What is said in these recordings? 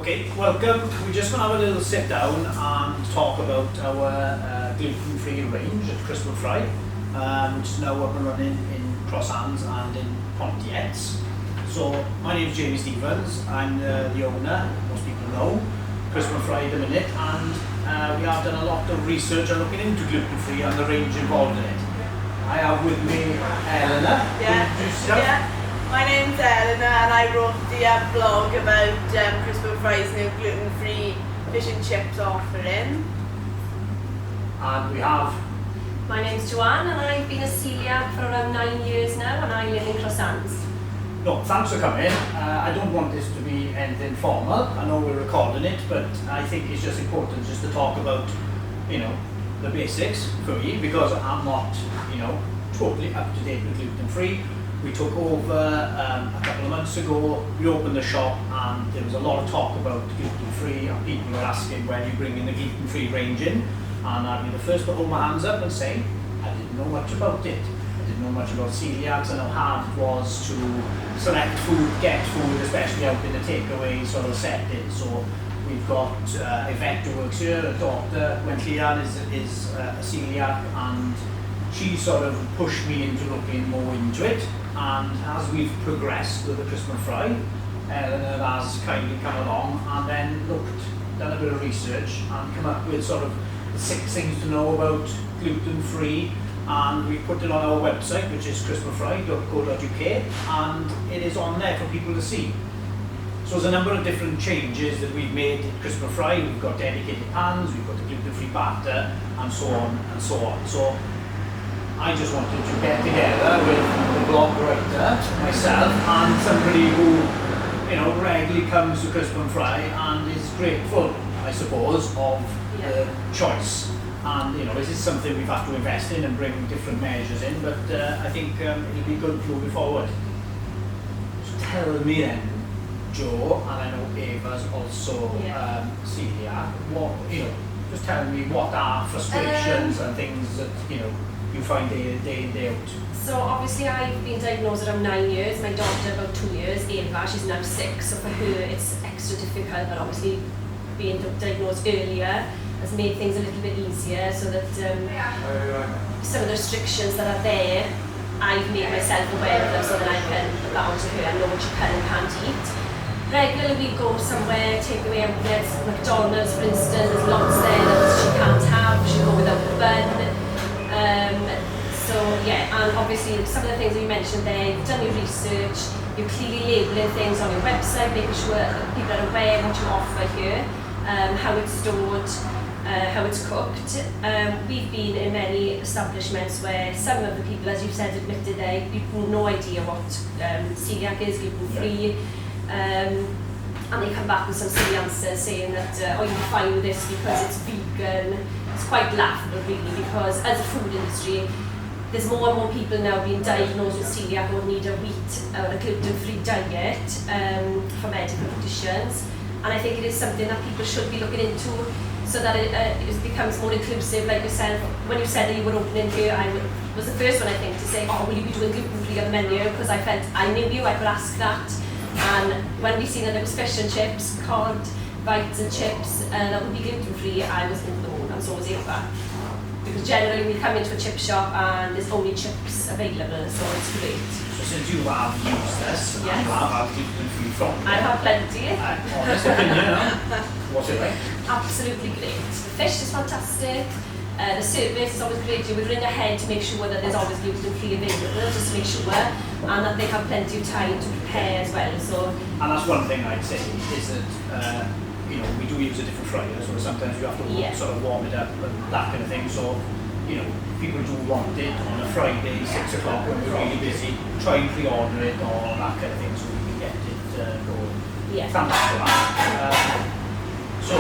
Okay, welcome. We're just going to have a little sit down and talk about our gluten-free range at Gluten-Free, which is now up and running in Crosshands and in Pontiets. So, my name is Jamie Stevens. I'm the owner, most people know, Gluten-Free at the minute, and we have done a lot of research on looking into gluten-free and the range involved in it. I have with me Eleanor. Yeah. My name's Eleanor and I wrote the blog about Gluten-Free's new gluten-free fish and chips offering. And we have... My name's Joanne and I've been a celiac for around 9 years now and I live in Crosshands. No, thanks for coming. I don't want this to be anything formal. I know we're recording it, but I think it's just important just to talk about, the basics for you, because I'm not, totally up to date with gluten-free. We took over a couple of months ago, we opened the shop and there was a lot of talk about gluten-free and people were asking when you bring in the gluten-free range in, and I'd be the first to hold my hands up and say I didn't know much about it. I didn't know much about celiacs and how hard it was to select food, get food, especially out in the takeaway sort of setting. So we've got a vet who works here, a doctor, when Leanne is a celiac, and she sort of pushed me into looking more into it. And as we've progressed with the Gluten-Free, Eleanor has kindly come along and then done a bit of research and come up with sort of the 6 things to know about gluten-free, and we put it on our website, which is gluten-free.co.uk, and it is on there for people to see. So there's a number of different changes that we've made at Gluten-Free. We've got dedicated pans, we've got the gluten-free batter, and so on and so on. So I just wanted to get together with the blog writer, myself, and somebody who, regularly comes to Gluten-Free and is grateful, I suppose, of the choice. And, this is something we've had to invest in and bring different measures in, but I think it'll be good moving forward. So tell me then, Joe, and I know Ava's also celiac, just tell me what are frustrations and things that, you find day in, day out. So obviously I've been diagnosed around 9 years, my daughter about 2 years, Ava, she's now 6, so for her it's extra difficult, but obviously being diagnosed earlier has made things a little bit easier, so that some of the restrictions that are there, I've made myself aware of them so that I can put that onto her and know what she can and can't eat. Regularly we go somewhere, take away outlets, McDonald's for instance, there's lots there that she can't have, she'll go without the bun. And obviously some of the things that you mentioned there, you've done your research, you're clearly labelling things on your website, making sure that people are aware of what you offer here, how it's stored, how it's cooked. We've been in many establishments where some of the people, as you've said, admitted they've no idea what celiac is, gluten-free, and they come back with some silly answers saying that you're fine with this because it's vegan. It's quite laughable really, because as a food industry, there's more and more people now being diagnosed with celiac or need a wheat or a gluten-free diet for medical conditions, and I think it is something that people should be looking into so that it becomes more inclusive. Like yourself, when you said that you were opening here, I was the first one I think to say, will you be doing gluten-free on the menu, because I felt I knew you, I could ask that. And when we seen that there was fish and chips, cod, bites and chips, that would be gluten-free, I was over the moon, and so was Ava. Because generally we come into a chip shop and there's only chips available, so it's great. So since you have used this, and you have had gluten-free from it, I have plenty. Honest opinion, what's it like? Absolutely great. The fish is fantastic. The service is always great. You would ring ahead to make sure that there's always gluten-free available, just to make sure, and that they have plenty of time to prepare as well. So, and that's one thing I'd say is that we do use a different fryer, so sometimes you have to sort of warm it up and that kind of thing. So people do want it on a Friday, 6 o'clock when we're really busy. Try and pre-order it or that kind of thing so we can get it going. Yeah. Thanks for that. So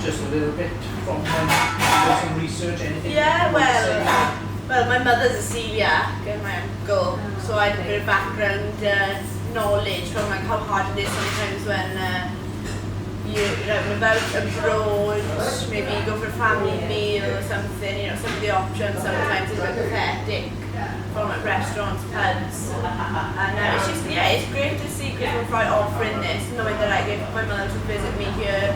just a little bit from some research, anything? Yeah, well, my mother's a celiac and my uncle, so I had a bit of background knowledge from like how hard it is sometimes when you're out and about abroad, maybe you go for a family meal or something, some of the options sometimes is a bit pathetic from like restaurants, pubs, and it's just it's great to see Gluten-Free offering this, knowing that like if my mother would visit me here,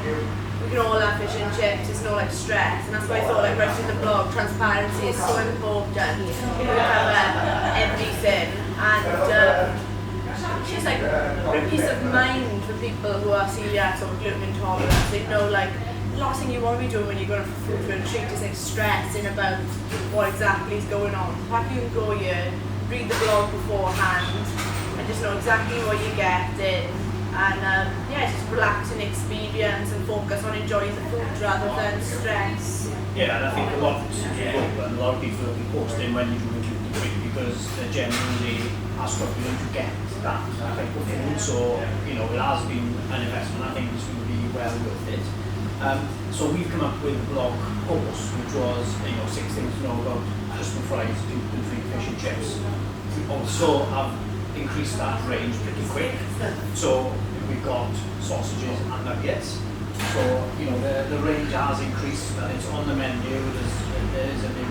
we can all have fish and chips. There's no like stress, and that's why I thought like writing the blog, transparency is so important. We cover everything, and it's just like a peace of mind for people who are celiac or gluten intolerant. They know like the last thing you want to be doing when you're going for food for a treat is like stressing about what exactly is going on. Perhaps you can go here, read the blog beforehand, and just know exactly what you're getting. And it's just a relaxing experience and focus on enjoying the food rather than stress. Yeah, and I think a lot of people will be posting when you're doing gluten-free because they generally are struggling to get that type of food. So, it has been an investment. I think it's going to be well worth it. So we've come up with a blog post which was, 6 things to know about crispy fries, gluten-free fish and chips. We also have increased that range pretty quick. So we've got sausages and nuggets. So, the range has increased and it's on the menu. There's a new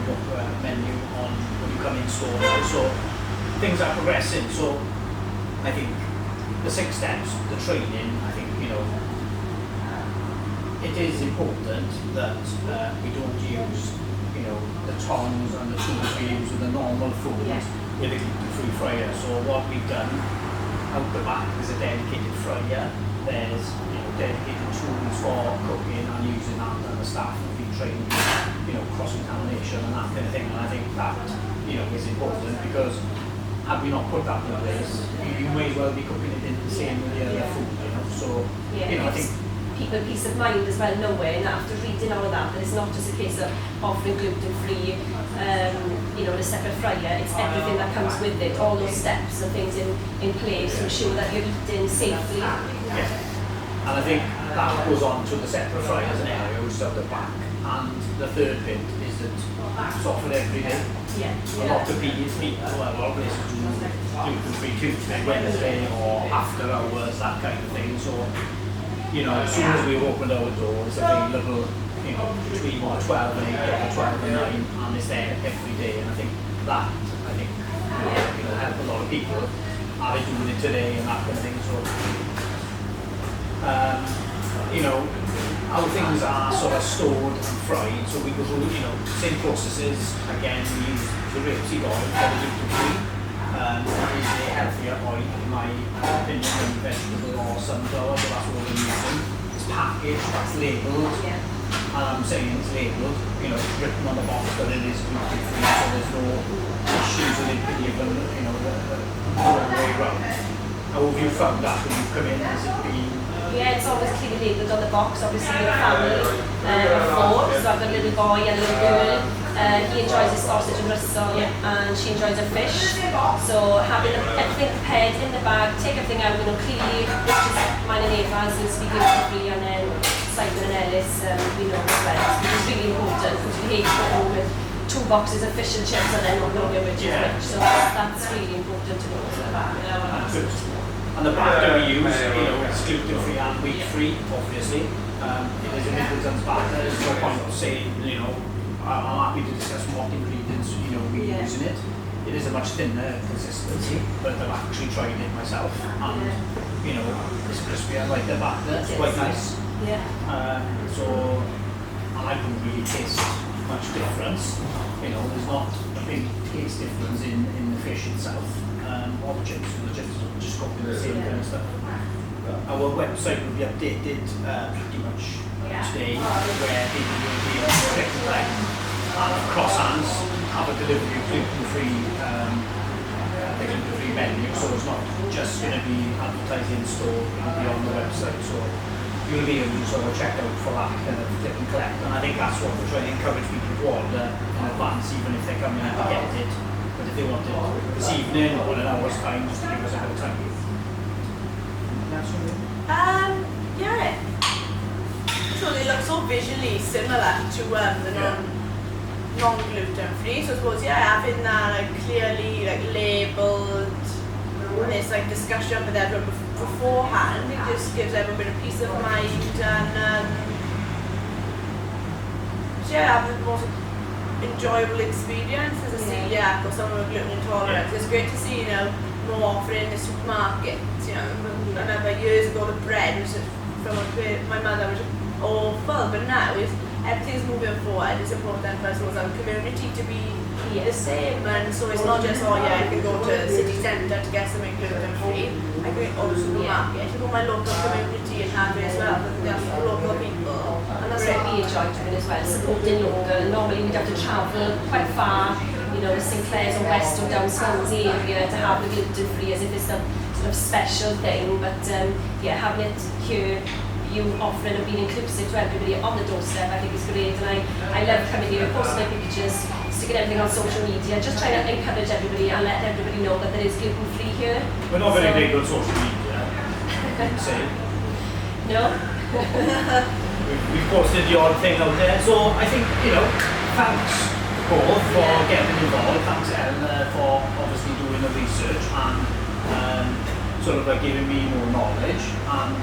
menu on when you come in store now. So things are progressing. So I think the 6 steps, the training, I think, it is important that we don't use, the tongs and the tools we use with the normal food with a gluten-free fryer. So what we've done out the back is a dedicated fryer. There's dedicated tools for cooking and using that, and the staff have been trained, cross-contamination and that kind of thing. And I think that, is important because had we not put that in place, you may as well be cooking it in the same with the other food, So, I think people peace of mind as well, knowing after reading all of that it's not just a case of offering gluten-free, a separate fryer. It's everything that comes with it, all those steps and things in place to ensure that you're eating safely. Yeah. And I think that goes on to the separate fryers and area which is at the back. And the third bit is that it's offered every day. A lot of people, a lot of places do gluten-free Tuesday, Wednesday, or after hours, that kind of thing. So, as soon as we've opened our door, it's available, between 12 and 8 or 12 and 9, and it's there every day. And I think that, help a lot of people. Are they doing it today and that kind of thing? So, how things are sort of stored and fried. So we go through, same processes. Again, we use the rapeseed oil for the gluten-free. It is a healthier oil, in my opinion, than vegetable or sunflower, so that's what we're using. It's packaged, that's labelled, and I'm saying it's labelled, it's written on the box that it is gluten-free, so there's no issues with it being given, the wrong way around. How have you found that when you've come in? Has it been? Yeah, it's always clearly labelled on the box. Obviously, we're a family of 4, so I've got a little boy and a little girl. He enjoys his sausage and Russell, and she enjoys her fish. So having everything prepared in the bag, take everything out, clearly, which is mine and Ava's, is we gluten-free, and then Simon and Ellis, we know as well, which is really important because we hate to go home with 2 boxes of fish and chips and then not knowing which is which. So that's really important to know as well. And the batter we use, it's gluten-free and wheat-free, obviously. It is a Middleton's batter. There's no point of saying, I'm happy to discuss what ingredients, we use in it. It is a much thinner consistency, but I've actually tried it myself. And, it's crispy. I like the batter. It's quite nice. So, and I don't really taste much difference. There's not a big taste difference in the fish itself. Or the chips, just copying the same kind of stuff. Our website will be updated pretty much today, where people will be able to click and collect and cross hands, have a delivery of gluten-free, the gluten-free menu, so it's not just going to be advertised in store, it will be on the website, so you'll be able to sort of check out for that kind of click and collect, and I think that's what we're trying to encourage people to order in advance, even if they're coming in to get it. But if they want it this evening or in an hour's time, just to give us a bit of time. So they look so visually similar to the non-gluten free. So I suppose having that clearly labelled, and there's discussion with everyone beforehand, it just gives everyone a bit of peace of mind and having more enjoyable experience as a celiac or someone with gluten intolerance. It's great to see, more often in the supermarkets. I remember years ago the bread was from my mother was awful, but now everything's moving forward. It's important for us as a community to be the same, and so it's not just I can go to the city centre to get something gluten-free. I can go to the supermarket, I can go to my local community and have it as well, and just local people. And that's what we enjoy doing as well, supporting local. Normally we'd have to travel quite far, St Clair's or West or down Swansea area to have the gluten-free as if it's some sort of special thing, but having it here, you offering and being inclusive to everybody on the doorstep, I think is great, and I love coming here, posting my pictures, sticking everything on social media, just trying to encourage everybody and let everybody know that there is gluten-free here. We're not very big on social media, say. No? We've posted the odd thing out there, so I think, thanks both for getting involved, thanks Ellen for obviously doing the research and sort of giving me more knowledge, and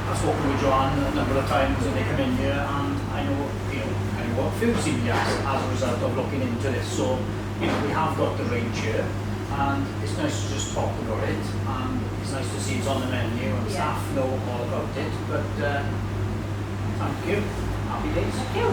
I've spoken with Joanne a number of times and they come in here, and I know a few celiacs as a result of looking into this, so we have got the range here, and it's nice to just talk about it, and it's nice to see it's on the menu and staff know all about it, but thank you, happy days. Thank you.